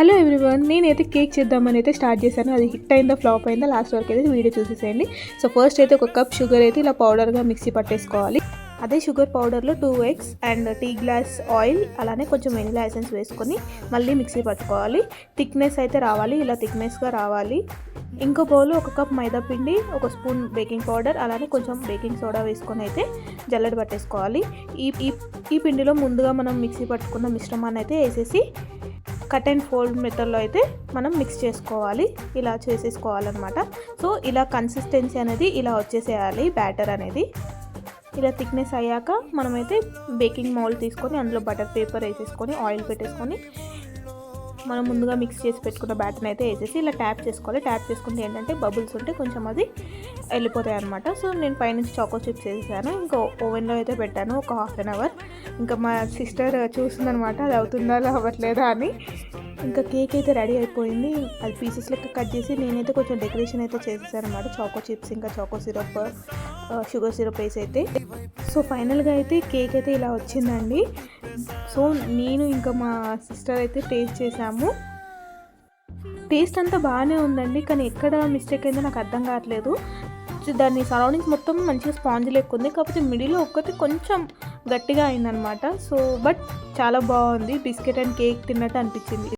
Hello everyone, నేనైతే cake చేద్దామని అయితే స్టార్ట్ చేశాను. అది హిట్ అయిందా ఫ్లాప్ అయిందా లాస్ట్ వరకు అయితే వీడియో చూసేసేయండి. సో ఫస్ట్ అయితే ఒక కప్ షుగర్ అయితే ఇలా పౌడర్గా మిక్సీ పట్టేసుకోవాలి. అదే షుగర్ పౌడర్లో 2 eggs and tea glass oil, అలానే కొంచెం వెనిలా ఎసెన్స్ వేసుకొని మళ్ళీ మిక్సీ పట్టుకోవాలి. థిక్నెస్ అయితే రావాలి, ఇలా థిక్నెస్గా రావాలి. ఇంకో బౌల్ ఒక కప్ మైదా పిండి, ఒక స్పూన్ బేకింగ్ పౌడర్, అలానే కొంచెం బేకింగ్ సోడా వేసుకొని అయితే జల్లెడ పట్టేసుకోవాలి. ఈ పిండిలో ముందుగా మనం మిక్సీ పట్టుకున్న మిశ్రమాన్ని అయితే వేసేసి కట్ అండ్ ఫోల్డ్ మెథడ్లో అయితే మనం మిక్స్ చేసుకోవాలి. ఇలా చేసేసుకోవాలన్నమాట. సో ఇలా కన్సిస్టెన్సీ అనేది ఇలా వచ్చేసేయాలి. బ్యాటర్ అనేది ఇలా థిక్నెస్ అయ్యాక మనమైతే బేకింగ్ మౌల్డ్ తీసుకొని అందులో బటర్ పేపర్ వేసేసుకొని ఆయిల్ పెట్టేసుకొని మనం ముందుగా మిక్స్ చేసి పెట్టుకున్న బ్యాటర్ని అయితే వేసేసి ఇలా ట్యాప్ చేసుకోవాలి. ట్యాప్ చేసుకుంటే ఏంటంటే బబుల్స్ ఉంటే కొంచెం అది వెళ్ళిపోతాయి అనమాట. సో నేను పైనుంచి చాకో చిప్స్ వేసేసాను. ఇంకా ఓవెన్లో అయితే పెట్టాను ఒక 1/2 hour. ఇంకా మా సిస్టర్ చూస్తుందనమాట అది అవుతుందా అవ్వట్లేదా అని. ఇంకా కేక్ అయితే రెడీ అయిపోయింది. అది పీసెస్ లెక్క కట్ చేసి నేనైతే కొంచెం డెకరేషన్ అయితే చేసేసాను అనమాట. చాకో చిప్స్ ఇంకా చాకో సిరప్, షుగర్ సిరప్ వేసి అయితే. సో ఫైనల్గా అయితే కేక్ అయితే ఇలా వచ్చిందండి. సో నేను ఇంకా మా సిస్టర్ అయితే టేస్ట్ చేసాము. టేస్ట్ అంతా బాగానే ఉందండి, కానీ ఎక్కడ మిస్టేక్ అయిందో నాకు అర్థం కావట్లేదు. దాని సరౌండింగ్స్ మొత్తం మంచిగా స్పాంజ్ లెక్క ఉంది, కాకపోతే మిడిల్లో ఒక్కటి కొంచెం గట్టిగా అయిందనమాట. సో బట్ చాలా బాగుంది, బిస్కెట్ అండ్ కేక్ తిన్నట్టు అనిపించింది.